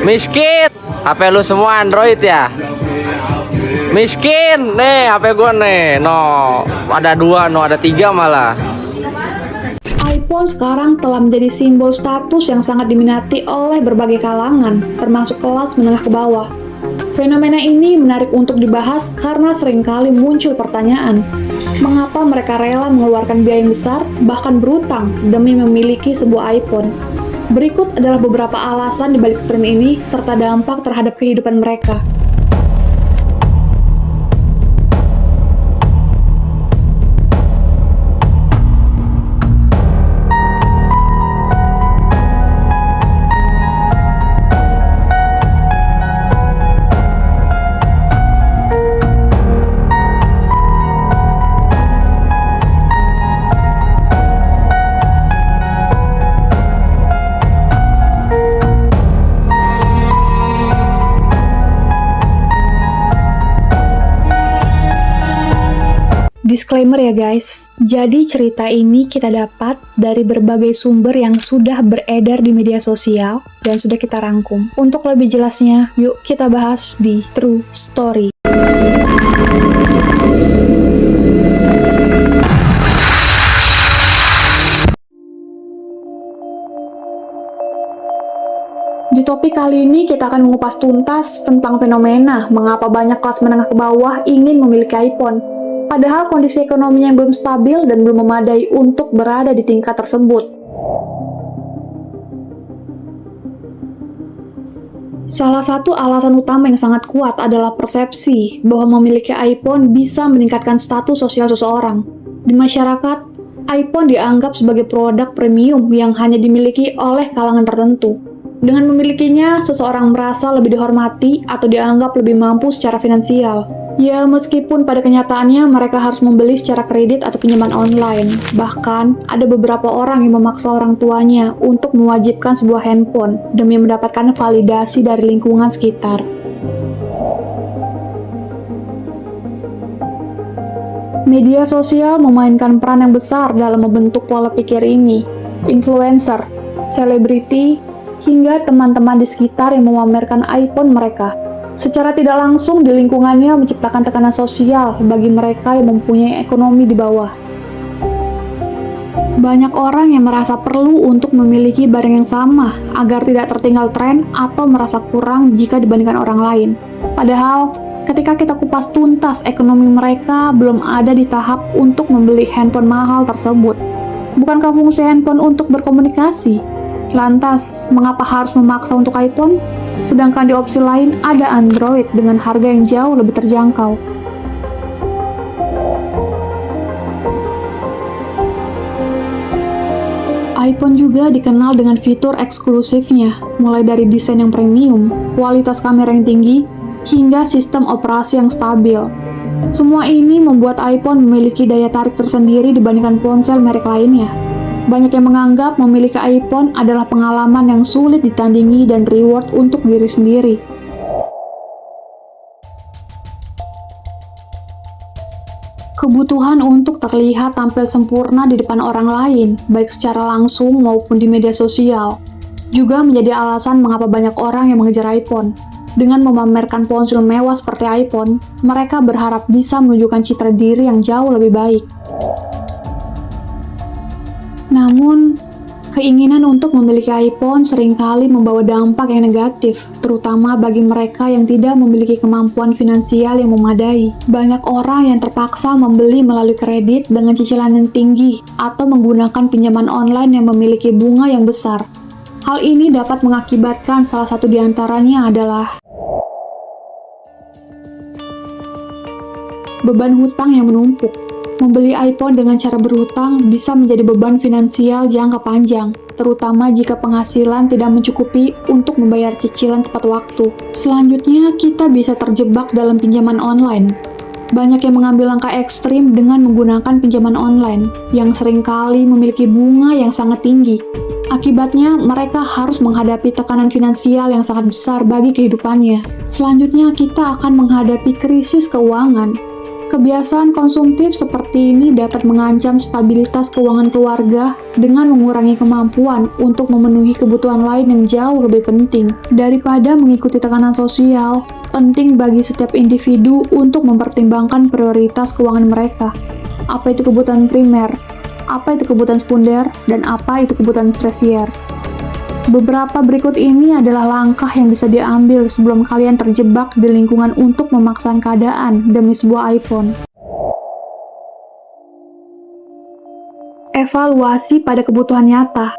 Miskin, HP lu semua Android ya? Miskin, nih HP gua nih, no, ada 2, no, ada 3 malah. iPhone sekarang telah menjadi simbol status yang sangat diminati oleh berbagai kalangan, termasuk kelas menengah ke bawah. Fenomena ini menarik untuk dibahas karena seringkali muncul pertanyaan, mengapa mereka rela mengeluarkan biaya yang besar, bahkan berutang, demi memiliki sebuah iPhone? Berikut adalah beberapa alasan dibalik tren ini, serta dampak terhadap kehidupan mereka. Disclaimer ya guys, jadi cerita ini kita dapat dari berbagai sumber yang sudah beredar di media sosial dan sudah kita rangkum. Untuk lebih jelasnya, yuk kita bahas di True Story. Di topik kali ini kita akan mengupas tuntas tentang fenomena mengapa banyak kelas menengah ke bawah ingin memiliki iPhone. Padahal kondisi ekonominya yang belum stabil dan belum memadai untuk berada di tingkat tersebut. Salah satu alasan utama yang sangat kuat adalah persepsi bahwa memiliki iPhone bisa meningkatkan status sosial seseorang. Di masyarakat, iPhone dianggap sebagai produk premium yang hanya dimiliki oleh kalangan tertentu. Dengan memilikinya, seseorang merasa lebih dihormati atau dianggap lebih mampu secara finansial. Ya, meskipun pada kenyataannya mereka harus membeli secara kredit atau pinjaman online. Bahkan, ada beberapa orang yang memaksa orang tuanya untuk mewajibkan sebuah handphone demi mendapatkan validasi dari lingkungan sekitar. Media sosial memainkan peran yang besar dalam membentuk pola pikir ini. Influencer, selebriti, hingga teman-teman di sekitar yang memamerkan iPhone mereka. Secara tidak langsung di lingkungannya menciptakan tekanan sosial bagi mereka yang mempunyai ekonomi di bawah. Banyak orang yang merasa perlu untuk memiliki barang yang sama agar tidak tertinggal tren atau merasa kurang jika dibandingkan orang lain. Padahal, ketika kita kupas tuntas ekonomi mereka belum ada di tahap untuk membeli handphone mahal tersebut. Bukankah fungsi handphone untuk berkomunikasi? Lantas, mengapa harus memaksa untuk iPhone? Sedangkan di opsi lain ada Android dengan harga yang jauh lebih terjangkau. iPhone juga dikenal dengan fitur eksklusifnya, mulai dari desain yang premium, kualitas kamera yang tinggi, hingga sistem operasi yang stabil. Semua ini membuat iPhone memiliki daya tarik tersendiri dibandingkan ponsel merek lainnya. Banyak yang menganggap memiliki iPhone adalah pengalaman yang sulit ditandingi dan reward untuk diri sendiri. Kebutuhan untuk terlihat tampil sempurna di depan orang lain, baik secara langsung maupun di media sosial, juga menjadi alasan mengapa banyak orang yang mengejar iPhone. Dengan memamerkan ponsel mewah seperti iPhone, mereka berharap bisa menunjukkan citra diri yang jauh lebih baik. Namun, keinginan untuk memiliki iPhone seringkali membawa dampak yang negatif, terutama bagi mereka yang tidak memiliki kemampuan finansial yang memadai. Banyak orang yang terpaksa membeli melalui kredit dengan cicilan yang tinggi atau menggunakan pinjaman online yang memiliki bunga yang besar. Hal ini dapat mengakibatkan salah satu di antaranya adalah beban hutang yang menumpuk. Membeli iPhone dengan cara berhutang bisa menjadi beban finansial jangka panjang, terutama jika penghasilan tidak mencukupi untuk membayar cicilan tepat waktu. Selanjutnya, kita bisa terjebak dalam pinjaman online. Banyak yang mengambil langkah ekstrim dengan menggunakan pinjaman online, yang seringkali memiliki bunga yang sangat tinggi. Akibatnya, mereka harus menghadapi tekanan finansial yang sangat besar bagi kehidupannya. Selanjutnya, kita akan menghadapi krisis keuangan. Kebiasaan konsumtif seperti ini dapat mengancam stabilitas keuangan keluarga dengan mengurangi kemampuan untuk memenuhi kebutuhan lain yang jauh lebih penting. Daripada mengikuti tekanan sosial, penting bagi setiap individu untuk mempertimbangkan prioritas keuangan mereka. Apa itu kebutuhan primer, apa itu kebutuhan sekunder, dan apa itu kebutuhan tersier. Beberapa berikut ini adalah langkah yang bisa diambil sebelum kalian terjebak di lingkungan untuk memaksakan keadaan demi sebuah iPhone. Evaluasi pada kebutuhan nyata.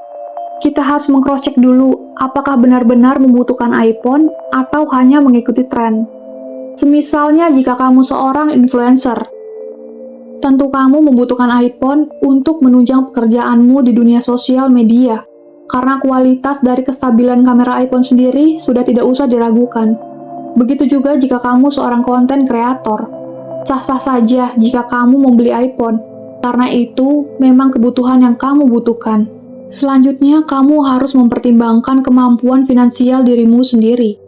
Kita harus meng-cross-check dulu apakah benar-benar membutuhkan iPhone atau hanya mengikuti tren. Semisalnya jika kamu seorang influencer, tentu kamu membutuhkan iPhone untuk menunjang pekerjaanmu di dunia sosial media. Karena kualitas dari kestabilan kamera iPhone sendiri sudah tidak usah diragukan. Begitu juga jika kamu seorang konten kreator. Sah-sah saja jika kamu membeli iPhone, karena itu memang kebutuhan yang kamu butuhkan. Selanjutnya, kamu harus mempertimbangkan kemampuan finansial dirimu sendiri.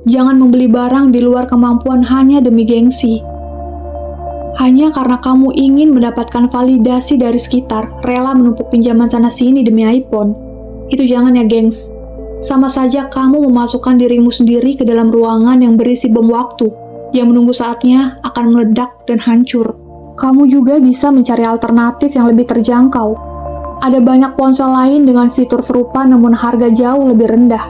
Jangan membeli barang di luar kemampuan hanya demi gengsi. Hanya karena kamu ingin mendapatkan validasi dari sekitar, rela menumpuk pinjaman sana-sini demi iPhone. Itu jangan ya, gengs. Sama saja kamu memasukkan dirimu sendiri ke dalam ruangan yang berisi bom waktu, yang menunggu saatnya akan meledak dan hancur. Kamu juga bisa mencari alternatif yang lebih terjangkau. Ada banyak ponsel lain dengan fitur serupa namun harga jauh lebih rendah.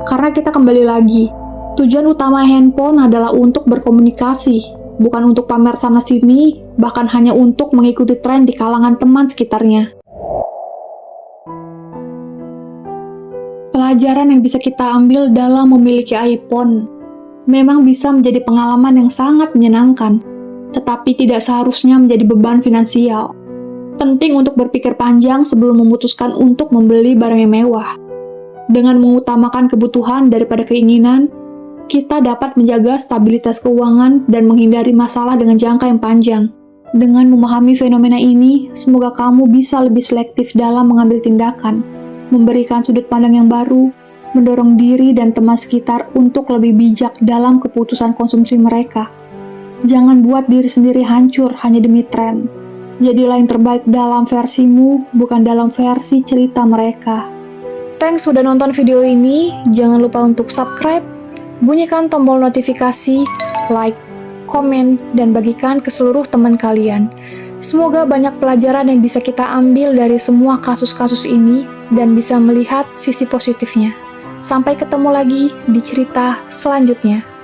Karena kita kembali lagi, tujuan utama handphone adalah untuk berkomunikasi, bukan untuk pamer sana-sini, bahkan hanya untuk mengikuti tren di kalangan teman sekitarnya. Pelajaran yang bisa kita ambil dalam memiliki iPhone memang bisa menjadi pengalaman yang sangat menyenangkan, tetapi tidak seharusnya menjadi beban finansial. Penting untuk berpikir panjang sebelum memutuskan untuk membeli barang yang mewah. Dengan mengutamakan kebutuhan daripada keinginan, kita dapat menjaga stabilitas keuangan dan menghindari masalah dengan jangka yang panjang. Dengan memahami fenomena ini, semoga kamu bisa lebih selektif dalam mengambil tindakan, memberikan sudut pandang yang baru, mendorong diri dan teman sekitar untuk lebih bijak dalam keputusan konsumsi mereka. Jangan buat diri sendiri hancur hanya demi tren. Jadilah yang terbaik dalam versimu, bukan dalam versi cerita mereka. Thanks sudah nonton video ini. Jangan lupa untuk subscribe, bunyikan tombol notifikasi, like, komen, dan bagikan ke seluruh teman kalian. Semoga banyak pelajaran yang bisa kita ambil dari semua kasus-kasus ini dan bisa melihat sisi positifnya. Sampai ketemu lagi di cerita selanjutnya.